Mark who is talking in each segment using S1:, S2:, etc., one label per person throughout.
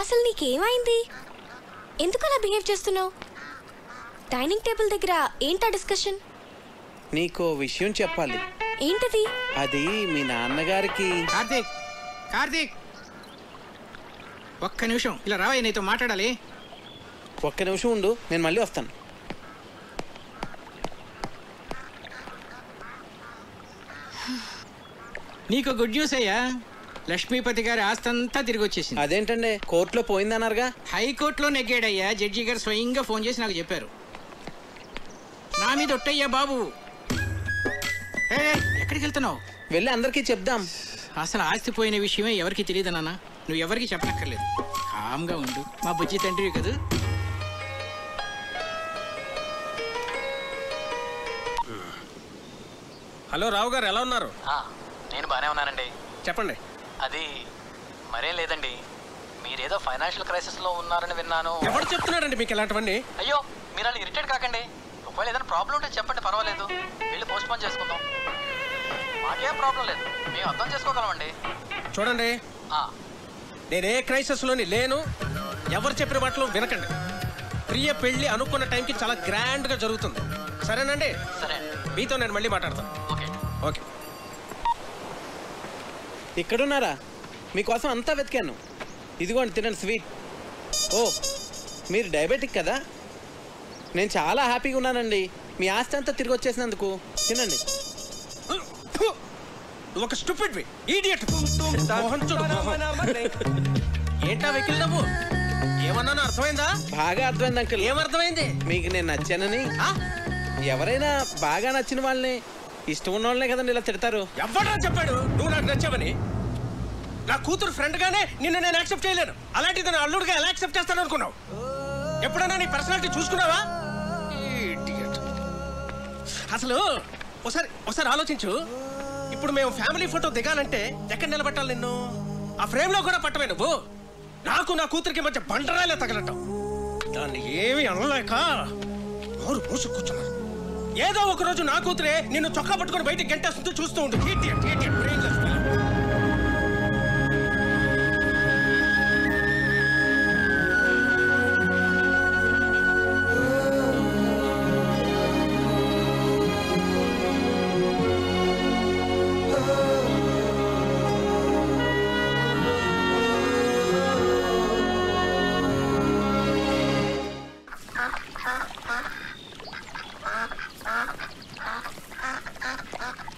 S1: అసలు నీకేమైంది? ఎందుకు అలా బిహేవ్ చేస్తున్నావు? డైనింగ్ టేబుల్ దగ్గర ఏంటా డిస్కషన్?
S2: నీకో విషయం చెప్పాలి.
S1: ఏంటది?
S2: అది మీ నాన్నగారికి.
S3: కార్తీక్, కార్తీక్, ఒక్క నిమిషం ఇలా రావయ్య, నీతో మాట్లాడాలి.
S2: ఒక్క నిమిషం ఉండు, నేను మళ్ళీ వస్తాను.
S3: నీకు గుడ్ న్యూస్ అయ్యా, లక్ష్మీపతి గారి ఆస్తి అంతా తిరిగి వచ్చేసింది.
S2: అదేంటండి, కోర్టులో పోయిందన్నారుగా?
S3: హైకోర్టులో నెగ్గాడయ్యా. జడ్జి గారు స్వయంగా ఫోన్ చేసి నాకు చెప్పారు. నా మీద ఒట్టయ్యా బాబు. ఎక్కడికి వెళ్తున్నావు?
S2: వెళ్ళి అందరికీ చెప్దాం.
S3: అసలు ఆస్తి పోయిన విషయమే ఎవరికి తెలియదు నాన్న. నువ్వు ఎవరికి చెప్పనక్కర్లేదు, కామ్గా ఉండు. మా బుజ్జి తండ్రి కదా.
S4: హలో రావు గారు, ఎలా ఉన్నారు?
S5: నేను బాగానే ఉన్నానండి.
S4: చెప్పండి.
S5: అది మరేం లేదండి, మీరేదో ఫైనాన్షియల్ క్రైసిస్లో ఉన్నారని విన్నాను.
S4: ఎవరు చెప్తున్నారండి మీకు ఇలాంటివన్నీ?
S5: అయ్యో, మీరు అలా ఇరిటేట్ కాకండి. ఒకవేళ ఏదైనా ప్రాబ్లం ఉంటే చెప్పండి, పర్వాలేదు. వెళ్ళి పోస్ట్ పోన్ చేసుకుందాం. మాకేం ప్రాబ్లం లేదు, మేము అర్థం చేసుకోగలమండి.
S4: చూడండి, నేను ఏ క్రైసిస్లోని లేను. ఎవరు చెప్పిన మాటలు వినకండి. ప్రియ పెళ్లి అనుకున్న టైంకి చాలా గ్రాండ్గా జరుగుతుంది. సరేనండి?
S5: సరే అండి.
S4: మీతో నేను మళ్ళీ మాట్లాడతాను.
S5: Okay
S4: okay.
S2: ఇక్కడున్నారా? మీకోసం అంతా వెతికాను. ఇదిగోండి, తినండి స్వీట్. ఓ, మీరు డయాబెటిక్ కదా? నేను చాలా హ్యాపీగా ఉన్నానండి మీ ఆస్తి అంతా తిరిగి వచ్చేసినందుకు. తినండి.
S4: ఒక స్టూపిడ్ ఈడియట్. ఏంటా వెకిల్ నవ్వు? ఏమన్నానో అర్థమైందా?
S2: బాగా అర్థమైంది అంకుల్.
S4: ఏమర్థమైంది?
S2: మీకు నేను నచ్చానని. ఎవరైనా బాగా నచ్చిన వాళ్ళని, ఇష్టం ఉన్న వాళ్ళనే కదండి ఇలా తిడతారు.
S4: ఎవడరా చెప్పాడు నువ్వు నాకు నచ్చావని? నా కూతురు ఫ్రెండ్ గానే నిన్ను నేను యాక్సెప్ట్ చేయలేను. అలాంటిది నా అల్లుడిగా ఎలా యాక్సెప్ట్ చేస్తాను అనుకున్నావు? ఎప్పుడైనా నీ పర్సనాలిటీ చూసుకున్నావా? అసలు ఒకసారి ఆలోచించు. ఇప్పుడు మేము ఫ్యామిలీ ఫోటో దిగాలంటే ఎక్కడ నిలబెట్టాలి నిన్ను? ఆ ఫ్రేమ్ లో కూడా పట్టవే నువ్వు. నాకు నా కూతురికి మధ్య బండరాలే తగలటం. దాన్ని ఏమి అనలేక నోరు మూసు కూర్చున్నాను. ఏదో ఒక రోజు నా కూతురే నిన్ను చొక్కా పట్టుకొని బయటికి గంటేస్తుందో చూస్తూ ఉండు.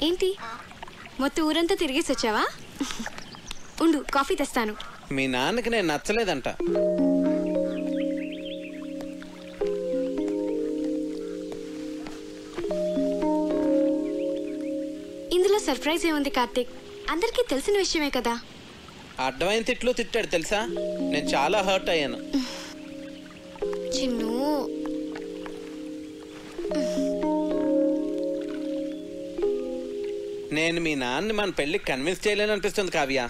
S1: ఏంటి, మొత్తం ఊరంతా తిరిగేసి వచ్చావా? ఉండు, కాఫీ తెస్తాను.
S2: మీ నాన్నకి నేను నచ్చలేదంట.
S1: ఇందులో సర్ప్రైజ్ ఏముంది కార్తీక్? అందరికీ తెలిసిన విషయమే కదా.
S2: అడ్డమైన తిట్లు తిట్టాడు తెలుసా? నేను చాలా హర్ట్ అయ్యాను.
S1: చిన్ను,
S2: నేను మీ నాన్నని మన పెళ్లికి కన్విన్స్ చేయలేను అనిపిస్తుంది కావ్య.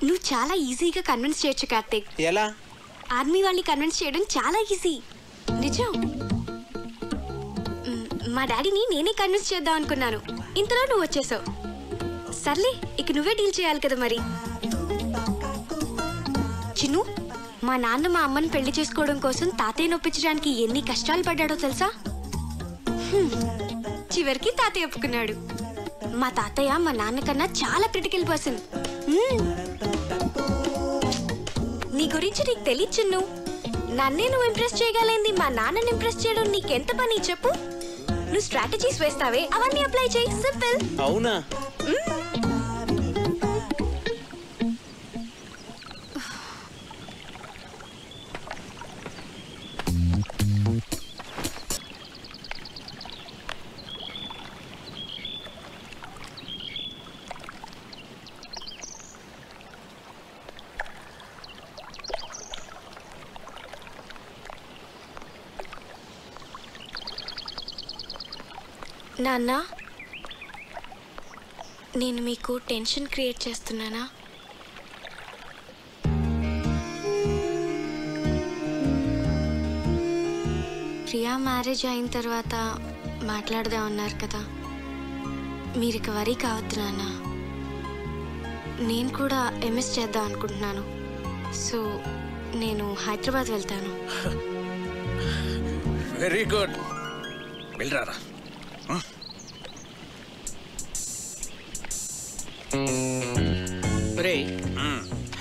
S1: నువ్వు చాలా ఈజీగా కన్విన్స్ చేయొచ్చు కార్తీక్.
S2: ఎలా?
S1: ఆర్మీ వాళ్ళని కన్విన్స్ చేయడం చాలా ఈజీ. నిజం. మా డాడీని నేనే కన్విన్స్ చేద్దాం అనుకున్నాను, ఇంతలో నువ్వు వచ్చేసావు. సర్లే, ఇక నువ్వే డీల్ చేయాలి కదా మరి. చిన్ను, మా నాన్న మా అమ్మని పెళ్లి చేసుకోవడం కోసం తాతయ్య నొప్పించడానికి ఎన్ని కష్టాలు పడ్డాడో తెలుసా? చివరికి తాతయ్య ఒప్పుకున్నాడు. మా తాతయ్య మా నాన్నకన్నా చాలా క్రిటికల్ పర్సన్. నీ గురించి నీకు తెలియదు చిన్ను. నన్నే నువ్వు ఇంప్రెస్ చేయగలిగింది, మా నాన్నని ఇంప్రెస్ చేయడం నీకెంత పని చెప్పు? నువ్వు స్ట్రాటజీస్ వేస్తావే, అవన్నీ అప్లై చేయి. సింపుల్.
S2: అవునా?
S1: నాన్న, నేను మీకు టెన్షన్ క్రియేట్ చేస్తున్నానా? ప్రియా మ్యారేజ్ అయిన తర్వాత మాట్లాడదాం అన్నారు కదా. మీరు ఇక వరీ కావద్దు నాన్న. నేను కూడా ఎంఎస్ చేద్దాం అనుకుంటున్నాను. సో నేను హైదరాబాద్ వెళ్తాను.
S4: Very good, వెళ్ళరారా.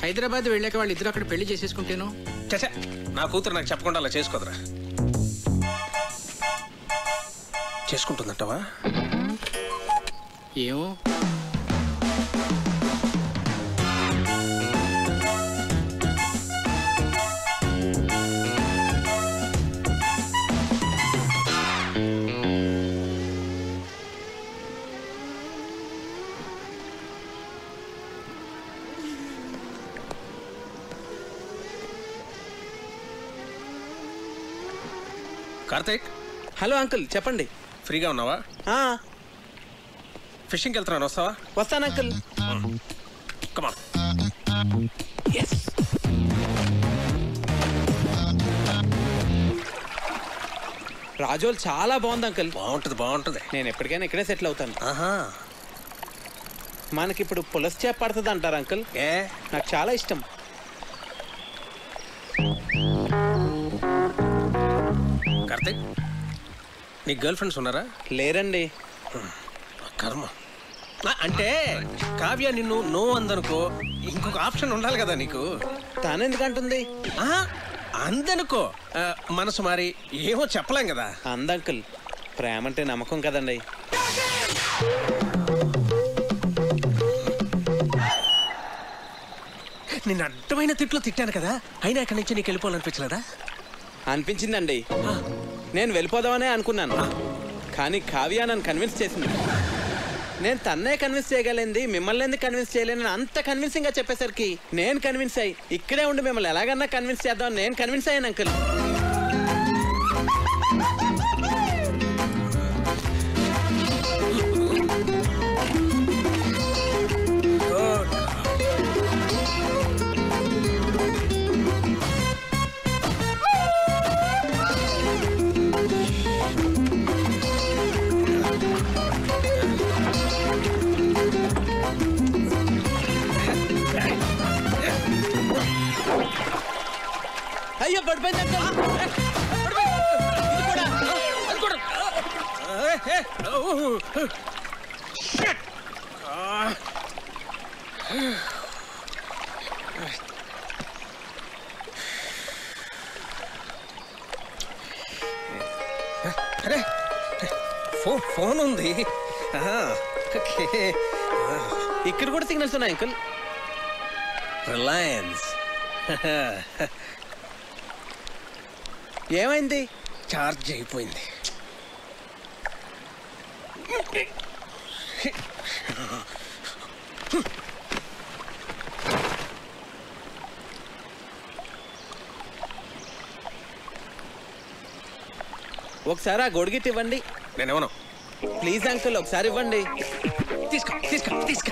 S3: హైదరాబాద్ వెళ్ళాక వాళ్ళు ఇద్దరు అక్కడ పెళ్లి చేసేసుకుంటేను.
S4: చచ్చా, నా కూతురు నాకు చెప్పకుండా అలా చేసుకోదరా. చేసుకుంటుందంటావా?
S3: ఏమో.
S4: కార్తీక్,
S2: హలో అంకుల్, చెప్పండి.
S4: ఫ్రీగా ఉన్నావా? ఫిషింగ్కి వెళ్తున్నాను, వస్తావా?
S2: వస్తాను అంకుల్.
S4: కమాన్.
S2: రాజోల్ చాలా బాగుంది అంకుల్.
S4: బాగుంటుంది బాగుంటుంది.
S2: నేను ఎప్పటికైనా ఇక్కడే సెటిల్ అవుతాను.
S4: ఆహా,
S2: మనకిప్పుడు పులస చేప పడుతుంది అంటారు అంకుల్.
S4: ఏ
S2: నాకు చాలా ఇష్టం.
S4: కార్తీక్, నీ గర్ల్ ఫ్రెండ్స్ ఉన్నారా?
S2: లేరండి.
S4: కర్మ. అంటే కావ్య నిన్ను నో అందనుకో, ఇంకొక ఆప్షన్ ఉండాలి కదా నీకు.
S2: తను ఎందుకంటుంది?
S4: అందనుకో, మనసు మారి ఏమో చెప్పలేం కదా.
S2: అంకుల్, ప్రేమ అంటే నమ్మకం కదండి.
S4: నిన్ను అడ్డమైన తిట్లు తిట్టాను కదా, అయినా ఇక్కడి నుంచి నీకు వెళ్ళిపోవాలనిపించలేదా?
S2: అనిపించిందండి. నేను వెళ్ళిపోదామనే అనుకున్నాను, కానీ కావ్య నన్ను కన్విన్స్ చేసింది. నేను తన్నే కన్విన్స్ చేయగలిగింది, మిమ్మల్ని ఎందుకు కన్విన్స్ చేయలేనని అంత కన్విన్సింగ్ గా చెప్పేసరికి నేను కన్విన్స్ అయ్యి ఇక్కడే ఉండి మిమ్మల్ని ఎలాగన్నా కన్విన్స్ చేద్దాం నేను కన్విన్స్ అయ్యాను అంకుల్. అయ్యో పడిపోయింది
S4: అరే, ఫోన్ ఉంది.
S2: ఇక్కడ కూడా సిగ్నల్స్ ఉన్నాయి అంకుల్.
S4: రిలయన్స్.
S2: ఏమైంది?
S4: చార్జ్ అయిపోయింది.
S2: ఒకసారి ఆ గొడుగిట్ ఇవ్వండి.
S4: నేనేమను?
S2: ప్లీజ్ అంకుల్, ఒకసారి ఇవ్వండి.
S4: తీసుకో తీసుకో తీసుకో.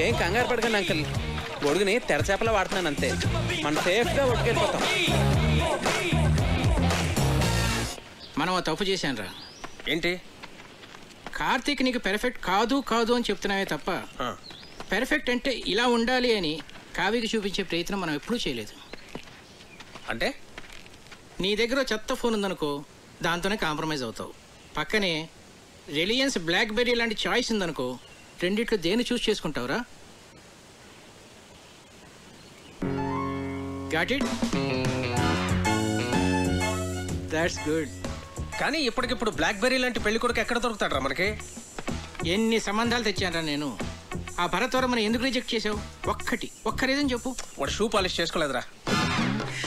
S2: ఏం కంగారు పడకండి అంకుల్, గొడుగుని తెరచేపలా వాడుతున్నాను అంతే. మనం సేఫ్గా ఒట్టుకెళ్ళిపోతాం.
S3: మనం ఆ తప్పు చేశాను రా.
S4: ఏంటి?
S3: కార్తీక్ నీకు పెర్ఫెక్ట్ కాదు కాదు అని చెప్తున్నావే తప్ప పెర్ఫెక్ట్ అంటే ఇలా ఉండాలి అని కావ్యకి చూపించే ప్రయత్నం మనం ఎప్పుడూ చేయలేదు.
S4: అంటే
S3: నీ దగ్గర చెత్త ఫోన్ ఉందనుకో, దాంతోనే కాంప్రమైజ్ అవుతావు. పక్కనే రిలయన్స్ బ్లాక్బెర్రీ లాంటి చాయిస్ ఉందనుకో, రెండిట్లో దేన్ని చూస్ చేసుకుంటావురా? Got it? That's good.
S4: కానీ ఇప్పటికిప్పుడు బ్లాక్బెర్రీ లాంటి పెళ్లి కొడుకు ఎక్కడ దొరుకుతాడరా మనకి?
S3: ఎన్ని సంబంధాలు తెచ్చానరా నేను. ఆ భరత్వరమని ఎందుకు రిజెక్ట్ చేసావు? ఒక్క రీజన్ చెప్పు.
S4: వాడు షూ పాలిష్ చేసుకోలేదురా.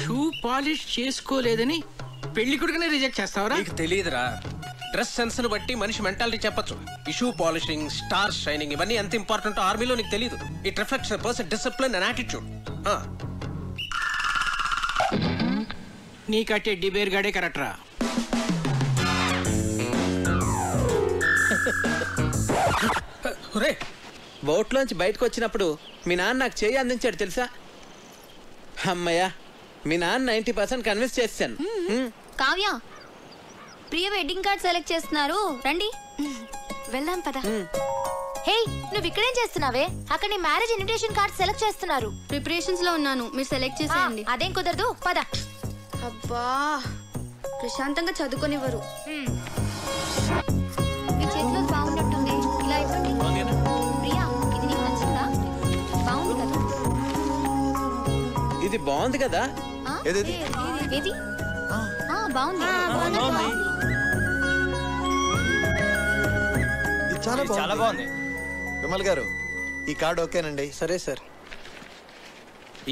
S3: షూ పాలిష్ చేసుకోలేదని పెళ్లి కొడుకునే రిజెక్ట్ చేస్తావరా?
S4: నీకు తెలియదురా, డ్రెస్ సెన్స్ ని బట్టి మనిషి మెంటాలిటీ చెప్పొచ్చు. ఈ షూ పాలిషింగ్, స్టార్ షైనింగ్ ఇవన్నీ ఎంత ఇంపార్టెంట్ ఆర్మీలో నీకు తెలియదు. It reflects person discipline and attitude.
S3: నీ కట్టే డిబేర్ గాడే కరెక్ట్ రా.
S4: ఒరే
S2: బోట్లోంచి బయటకు వచ్చినప్పుడు మీ నాన్న నాకు చేయి అందించాడు తెలుసా? అమ్మయ్యా, మీ నాన్న 90% కన్విన్స్ చేశాను.
S1: కావ్య, ప్రియ వెడ్డింగ్ కార్డ్ సెలెక్ట్ చేస్తున్నారు, రండి వెళ్దాం పద. హే, నువ్వు ఇక్కడేం చేస్తున్నావే? అక్కడ నీ మ్యారేజ్ ఇన్విటేషన్ కార్డ్ సెలెక్ట్ చేస్తున్నారు.
S6: ప్రిపరేషన్స్ లో ఉన్నాను, మీరు సెలెక్ట్ చేసేయండి.
S1: అదేం కుదరదు, పద.
S6: అబ్బా, ప్రశాంతంగా చదువుకొనివ్వరు.
S1: మీ చేతిలో బాగున్నట్టుంది, ఇలా ఇవ్వండి. ప్రియా, ఇది నీకు నచ్చిందా? బాగుంది కదా?
S2: ఇది బాగుంది కదా?
S1: ఏది? బాగుంది.
S7: చాలా బాగుంది. విమల్ గారు, ఈ కార్డ్ ఓకేనండి?
S8: సరే సార్.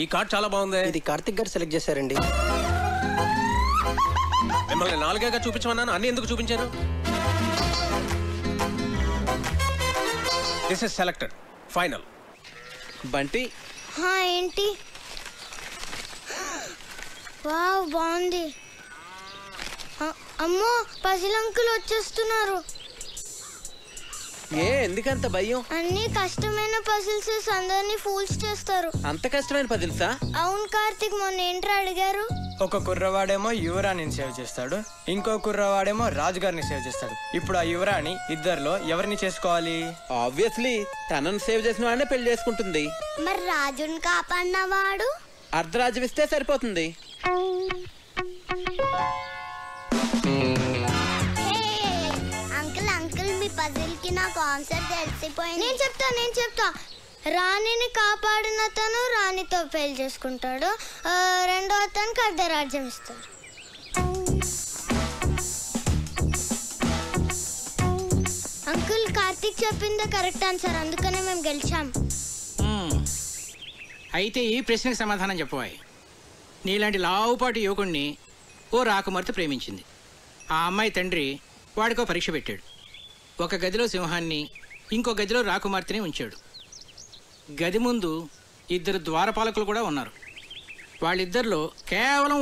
S4: ఈ కార్డ్ చాలా బాగుంది.
S8: ఇది కార్తిక్ గారు సెలెక్ట్ చేశారండి.
S4: మిమ్మల్ని 4గా చూపించమన్నాను, అన్ని ఎందుకు చూపించారు? This is selected, final.
S2: Bunty,
S6: ఏంటి? వావ్, బాగుంది. అమ్మో, పసిలంకులు వచ్చేస్తున్నారు.
S2: ఎందుకంత భయం?
S6: అన్ని కష్టమైన పజిల్స్ అందరినీ ఫూల్స్ చేస్తారు.
S2: అంత కష్టమైన పజిల్సా?
S6: అవును కార్తిక్, మొన్న ఏంట్రా అడిగారు?
S8: ఒక కుర్రవాడేమో యువరాణిని సేవ్ చేస్తాడు, ఇంకో కుర్రవాడేమో రాజుగారిని సేవ్ చేస్తాడు. ఇప్పుడు ఆ యువరాణి ఇద్దరిలో ఎవరిని చేసుకోవాలి?
S2: ఆబ్వియస్లీ తనను సేవ్ చేసిన వాడినే పెళ్లి చేసుకుంటుంది.
S6: మరి రాజుని కాపాడినవాడు?
S2: అర్ధరాజ్యం ఇస్తే సరిపోతుంది.
S6: అంకుల్, మీ పజిల్ కి నాకు ఆన్సర్ తెలిసిపోయింది. నేను చెప్తా. రాణిని కాపాడిన తను రాణితో పెళ్లి చేసుకుంటాడు, రెండో అతనికి అర్ధరాజ్యం ఇస్తాడు. అంకుల్, కార్తీక్ చెప్పిందే కరెక్ట్ ఆన్సర్, అందుకనే మేము గెలిచాం.
S3: అయితే ఈ ప్రశ్నకు సమాధానం చెప్పవాయి. నీలాంటి లావుపాటి యువకుణ్ణి ఓ రాకుమార్తె ప్రేమించింది. ఆ అమ్మాయి తండ్రి వాడికో పరీక్ష పెట్టాడు. ఒక గదిలో సింహాన్ని, ఇంకో గదిలో రాకుమార్తెని ఉంచాడు. గది ముందు ఇద్దరు ద్వారపాలకులు కూడా ఉన్నారు. వాళ్ళిద్దరిలో కేవలం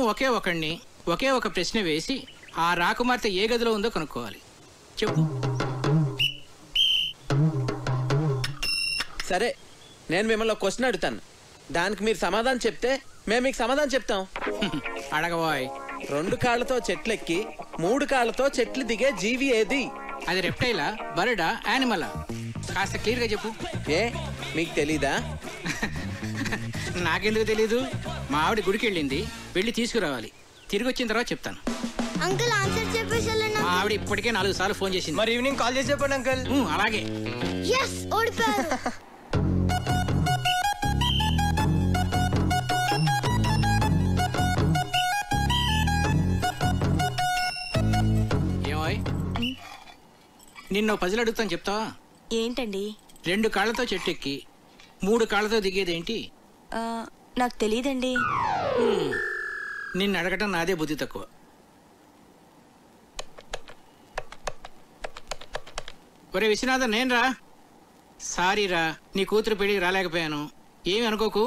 S3: ఒకే ఒక ప్రశ్న వేసి ఆ రాకుమార్తె ఏ గదిలో ఉందో కనుక్కోవాలి. చెప్పు.
S2: సరే, నేను మిమ్మల్ని ఒక క్వశ్చన్ అడుగుతాను, దానికి మీరు సమాధానం చెప్తే మేము మీకు సమాధానం చెప్తాం.
S3: అడగవాయ్.
S2: 2 కాళ్ళతో చెట్లెక్కి 3 కాళ్ళతో చెట్లు దిగే జీవి ఏది?
S3: అది రెప్టైలా, బర్డా, యానిమలా? కాస్త క్లియర్గా చెప్పు.
S2: మీకు తెలీదా?
S3: నాకెందుకు తెలీదు? మా ఆవిడ గుడికి వెళ్ళింది, వెళ్ళి తీసుకురావాలి. తిరిగి వచ్చిన తర్వాత చెప్తాను.
S6: అంకుల్, ఆన్సర్ చెప్పేసి
S3: మా ఆవిడ ఇప్పటికే 4 సార్లు ఫోన్ చేసింది.
S8: మరి ఈవినింగ్ కాల్ చేసి చెప్పండి అంకుల్.
S3: అలాగే.
S6: ఓడిపోయారు.
S3: ఏమోయ్, నిన్ను పజిల్ అడుగుతాను, చెప్తావా?
S1: ఏంటండి?
S3: 2 కాళ్ళతో చెట్టు ఎక్కి 3 కాళ్ళతో దిగేదేంటి?
S1: నాకు తెలియదండి.
S3: నిన్ను అడగటం నాదే బుద్ధి తక్కువ. ఒరే విశ్వనాథన్, నేను రా. సారీ రా, నీ కూతురు పెళ్ళికి రాలేకపోయాను, ఏమి అనుకోకు.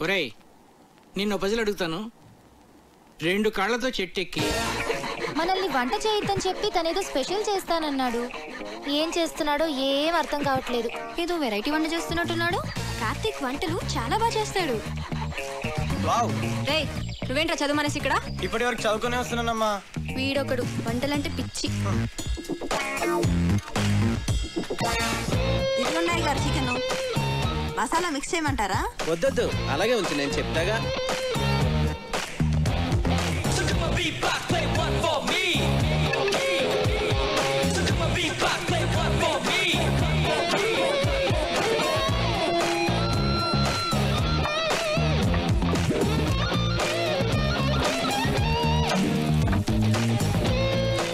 S3: ఒరేయ్, నిన్ను పజిల్ అడుగుతాను. 2 కాళ్ళతో చెట్టు ఎక్కి
S1: మనల్ని వంట చేయొద్దని చెప్పి తనేదో స్పెషల్ చేస్తానన్నాడు. ఏం చేస్తున్నాడో ఏం అర్థం కావట్లేదు. ఏదో వెరైటీ వంట చేస్తున్నట్టున్నాడు. కార్తీక్ వంటలు చాలా బాగా చేస్తాడు.
S8: వావ్,
S1: రేయ్, నువ్వేంట్రా చదువు మనసి ఇక్కడ?
S8: ఇప్పటి వరకు చదువుకునే వస్తున్నానమ్మా.
S1: వీడొకడు వంటలంటే పిచ్చి.
S9: ఇట్లున్నాయి గారు చికెన్. మసాలా మిక్స్ చేయమంటారా?
S2: వద్దొద్దు, అలాగే ఉంచు, నేను చెప్తాగా.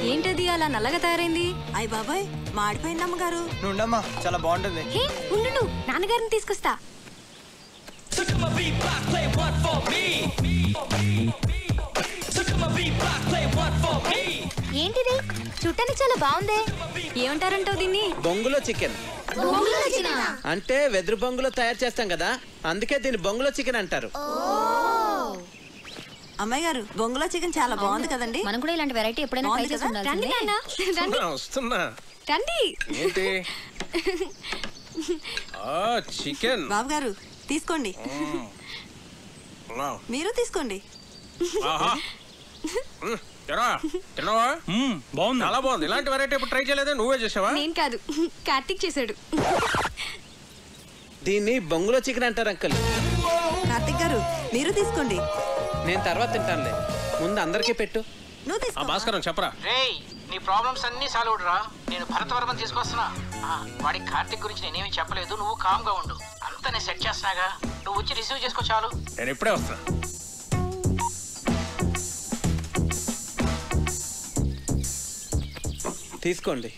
S1: ఏంటది అలా నల్లగా తయారైంది?
S9: అయ్య బాబాయ్, మాడిపోయింది అమ్మగారు.
S8: నువ్వు ఉండమ్మా, చాలా బాగుంటుంది.
S1: హే, ఉండు, నాన్నగారిని తీసుకొస్తా. ఏంటిది? చూడటానికి చాలా బాగుంది. ఏమంటారంటావు దీన్ని?
S2: బొంగులో చికెన్. అంటే వెదురు బొంగులో తయారు చేస్తాం కదా, అందుకే దీన్ని బొంగులో చికెన్ అంటారు.
S9: అమ్మాయి గారు, బొంగులో చికెన్ చాలా బాగుంది కదండి.
S1: మనం కూడా ఇలాంటి వెరైటీ ఎప్పుడైనా ట్రై చేసి ఉండాల్సిందే.
S4: వస్తున్నా.
S1: రండి.
S4: ఏంటి చికెన్?
S9: బాబు గారు తీసుకోండి. మీరు తీసుకోండి.
S4: తిన్నావా? బాగుంది, చాలా బాగుంది. ఇలాంటి వెరైటీ ఇప్పుడు ట్రై చేయలేదా? నువ్వే చేసావా?
S1: నేను కాదు, కార్తీక్ చేశాడు.
S2: దీన్ని బొంగులో చికెన్ అంటారు అంకల్.
S9: కార్తిక్ గారు మీరు తీసుకోండి.
S2: నేను తర్వాత తింటానులే, ముందు అందరికీ పెట్టు.
S9: నువ్వు తీసుకో.
S4: భాస్కరం చెప్పరా.
S3: రేయ్, నీ ప్రాబ్లమ్స్ అన్నీ సాల్వ్ రా. నేను భరతవర్మని తీసుకొస్తున్నా. వాడికి కార్తిక్ గురించి నేనేమి చెప్పలేదు, నువ్వు కామ్గా ఉండు. అంతా నేను సెట్ చేస్తున్నాగా, నువ్వు వచ్చి రిసీవ్ చేసుకో చాలు.
S4: నేను ఇప్పుడే వస్తున్నా.
S2: తీసుకోండి.